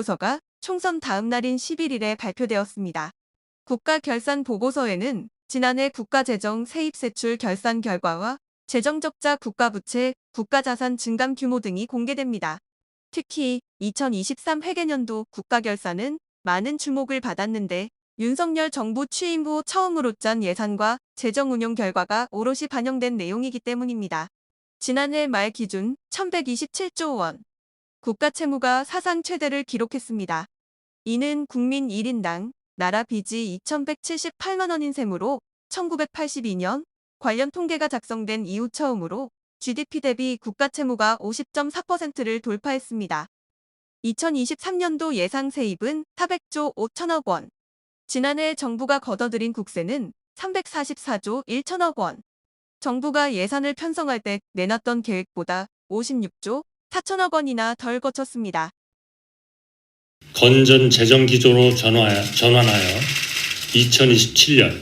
보고서가 총선 다음 날인 11일에 발표되었습니다. 국가결산보고서에는 지난해 국가재정 세입세출 결산 결과와 재정적자 국가부채, 국가자산 증감 규모 등이 공개됩니다. 특히 2023 회계년도 국가결산은 많은 주목을 받았는데 윤석열 정부 취임 후 처음으로 짠 예산과 재정운용 결과가 오롯이 반영된 내용이기 때문입니다. 지난해 말 기준 1127조 원, 국가채무가 사상 최대를 기록했습니다. 이는 국민 1인당 나라 빚이 2178만 원인 셈으로 1982년 관련 통계가 작성된 이후 처음으로 GDP 대비 국가채무가 50.4%를 돌파했습니다. 2023년도 예상 세입은 400조 5천억 원. 지난해 정부가 걷어들인 국세는 344조 1천억 원. 정부가 예산을 편성할 때 내놨던 계획보다 56조 4천억 원이나 덜 거쳤습니다. 건전 재정 기조로 전환하여 2027년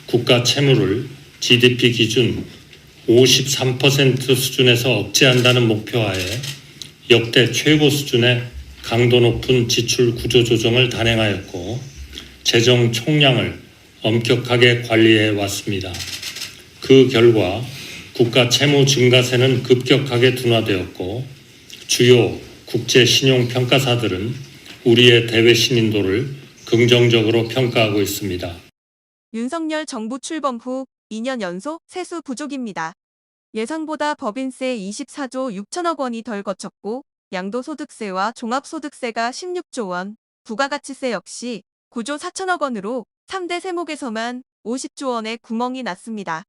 국가 채무를 GDP 기준 53% 수준에서 억제한다는 목표하에 역대 최고 수준의 강도 높은 지출 구조 조정을 단행하였고 재정 총량을 엄격하게 관리해 왔습니다. 그 결과 국가 채무 증가세는 급격하게 둔화되었고 주요 국제 신용 평가사들은 우리의 대외 신인도를 긍정적으로 평가하고 있습니다. 윤석열 정부 출범 후 2년 연속 세수 부족입니다. 예상보다 법인세 24조 6천억 원이 덜 거쳤고 양도소득세와 종합소득세가 16조 원, 부가가치세 역시 9조 4천억 원으로 3대 세목에서만 50조 원의 구멍이 났습니다.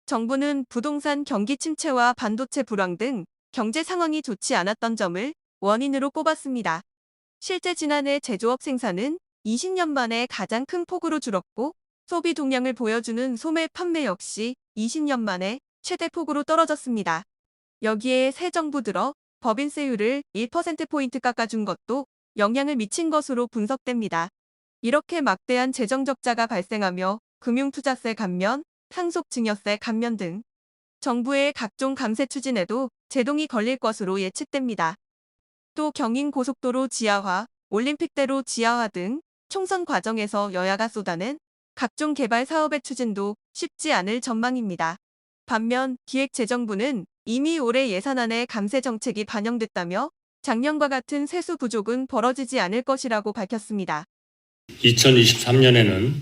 정부는 부동산 경기 침체와 반도체 불황 등 경제 상황이 좋지 않았던 점을 원인으로 꼽았습니다. 실제 지난해 제조업 생산은 20년 만에 가장 큰 폭으로 줄었고 소비 동향을 보여주는 소매 판매 역시 20년 만에 최대 폭으로 떨어졌습니다. 여기에 새 정부 들어 법인세율을 1%포인트 깎아준 것도 영향을 미친 것으로 분석됩니다. 이렇게 막대한 재정적자가 발생하며 금융투자세 감면, 상속증여세 감면 등 정부의 각종 감세 추진에도 제동이 걸릴 것으로 예측됩니다. 또 경인고속도로 지하화, 올림픽대로 지하화 등 총선 과정에서 여야가 쏟아낸 각종 개발 사업의 추진도 쉽지 않을 전망입니다. 반면 기획재정부는 이미 올해 예산안에 감세 정책이 반영됐다며 작년과 같은 세수 부족은 벌어지지 않을 것이라고 밝혔습니다. 2023년에는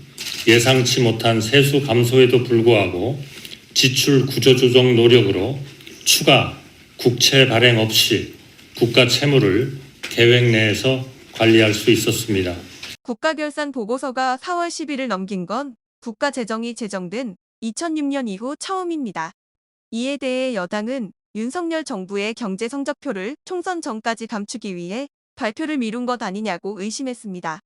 예상치 못한 세수 감소에도 불구하고 지출 구조조정 노력으로 추가 국채 발행 없이 국가 채무를 계획 내에서 관리할 수 있었습니다. 국가결산 보고서가 4월 10일을 넘긴 건 국가재정이 제정된 2006년 이후 처음입니다. 이에 대해 여당은 윤석열 정부의 경제 성적표를 총선 전까지 감추기 위해 발표를 미룬 것 아니냐고 의심했습니다.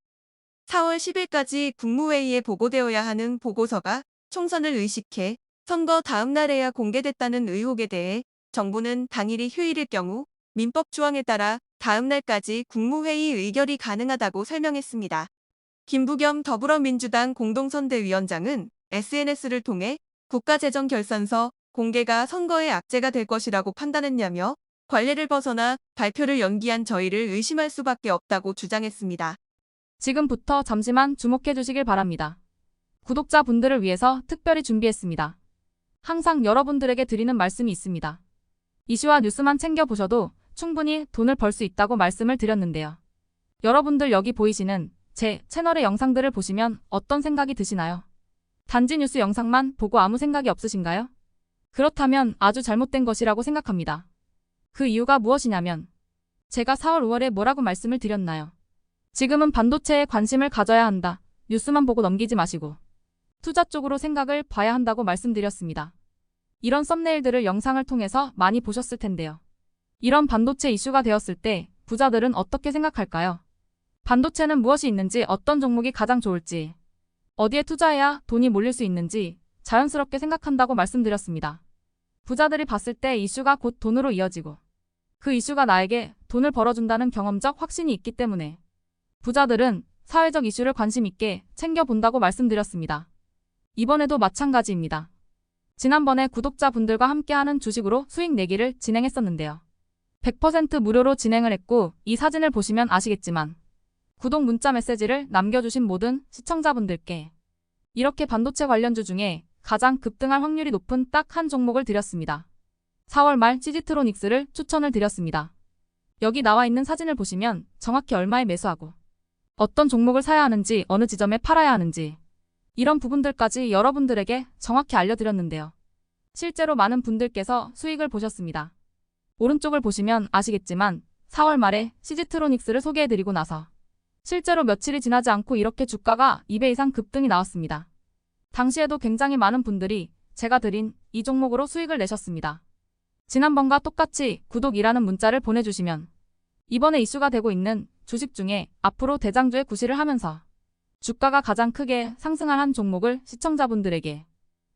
4월 10일까지 국무회의에 보고되어야 하는 보고서가 총선을 의식해 선거 다음 날에야 공개됐다는 의혹에 대해 정부는 당일이 휴일일 경우 민법 조항에 따라 다음 날까지 국무회의 의결이 가능하다고 설명했습니다. 김부겸 더불어민주당 공동선대위원장은 SNS를 통해 국가재정결산서 공개가 선거의 악재가 될 것이라고 판단했냐며 관례를 벗어나 발표를 연기한 저희를 의심할 수밖에 없다고 주장했습니다. 지금부터 잠시만 주목해 주시길 바랍니다. 구독자분들을 위해서 특별히 준비했습니다. 항상 여러분들에게 드리는 말씀이 있습니다. 이슈와 뉴스만 챙겨보셔도 충분히 돈을 벌 수 있다고 말씀을 드렸는데요. 여러분들 여기 보이시는 제 채널의 영상들을 보시면 어떤 생각이 드시나요? 단지 뉴스 영상만 보고 아무 생각이 없으신가요? 그렇다면 아주 잘못된 것이라고 생각합니다. 그 이유가 무엇이냐면 제가 4월 5월에 뭐라고 말씀을 드렸나요? 지금은 반도체에 관심을 가져야 한다. 뉴스만 보고 넘기지 마시고 투자 쪽으로 생각을 봐야 한다고 말씀드렸습니다. 이런 썸네일들을 영상을 통해서 많이 보셨을 텐데요. 이런 반도체 이슈가 되었을 때 부자들은 어떻게 생각할까요? 반도체는 무엇이 있는지, 어떤 종목이 가장 좋을지, 어디에 투자해야 돈이 몰릴 수 있는지 자연스럽게 생각한다고 말씀드렸습니다. 부자들이 봤을 때 이슈가 곧 돈으로 이어지고 그 이슈가 나에게 돈을 벌어준다는 경험적 확신이 있기 때문에 부자들은 사회적 이슈를 관심 있게 챙겨본다고 말씀드렸습니다. 이번에도 마찬가지입니다. 지난번에 구독자분들과 함께하는 주식으로 수익 내기를 진행했었는데요. 100% 무료로 진행을 했고 이 사진을 보시면 아시겠지만 구독 문자 메시지를 남겨주신 모든 시청자분들께 이렇게 반도체 관련주 중에 가장 급등할 확률이 높은 딱 한 종목을 드렸습니다. 4월 말 CG트로닉스를 추천을 드렸습니다. 여기 나와 있는 사진을 보시면 정확히 얼마에 매수하고 어떤 종목을 사야 하는지 어느 지점에 팔아야 하는지 이런 부분들까지 여러분들에게 정확히 알려드렸는데요. 실제로 많은 분들께서 수익을 보셨습니다. 오른쪽을 보시면 아시겠지만 4월 말에 CG트로닉스를 소개해드리고 나서 실제로 며칠이 지나지 않고 이렇게 주가가 2배 이상 급등이 나왔습니다. 당시에도 굉장히 많은 분들이 제가 드린 이 종목으로 수익을 내셨습니다. 지난번과 똑같이 구독이라는 문자를 보내주시면 이번에 이슈가 되고 있는 주식 중에 앞으로 대장주의 구실을 하면서 주가가 가장 크게 상승할 한 종목을 시청자분들에게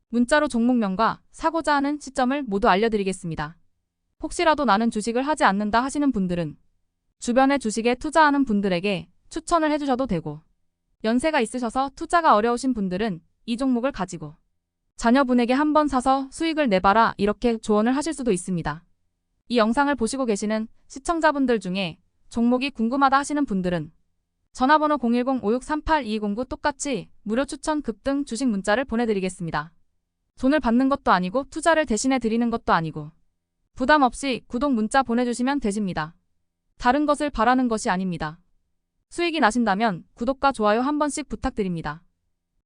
문자로 종목명과 사고자 하는 시점을 모두 알려드리겠습니다. 혹시라도 나는 주식을 하지 않는다 하시는 분들은 주변에 주식에 투자하는 분들에게 추천을 해주셔도 되고 연세가 있으셔서 투자가 어려우신 분들은 이 종목을 가지고 자녀분에게 한번 사서 수익을 내봐라 이렇게 조언을 하실 수도 있습니다. 이 영상을 보시고 계시는 시청자분들 중에 종목이 궁금하다 하시는 분들은 전화번호 010-5638-2209 똑같이 무료 추천 급등 주식 문자를 보내드리겠습니다. 돈을 받는 것도 아니고 투자를 대신해 드리는 것도 아니고 부담 없이 구독 문자 보내주시면 되십니다. 다른 것을 바라는 것이 아닙니다. 수익이 나신다면 구독과 좋아요 한 번씩 부탁드립니다.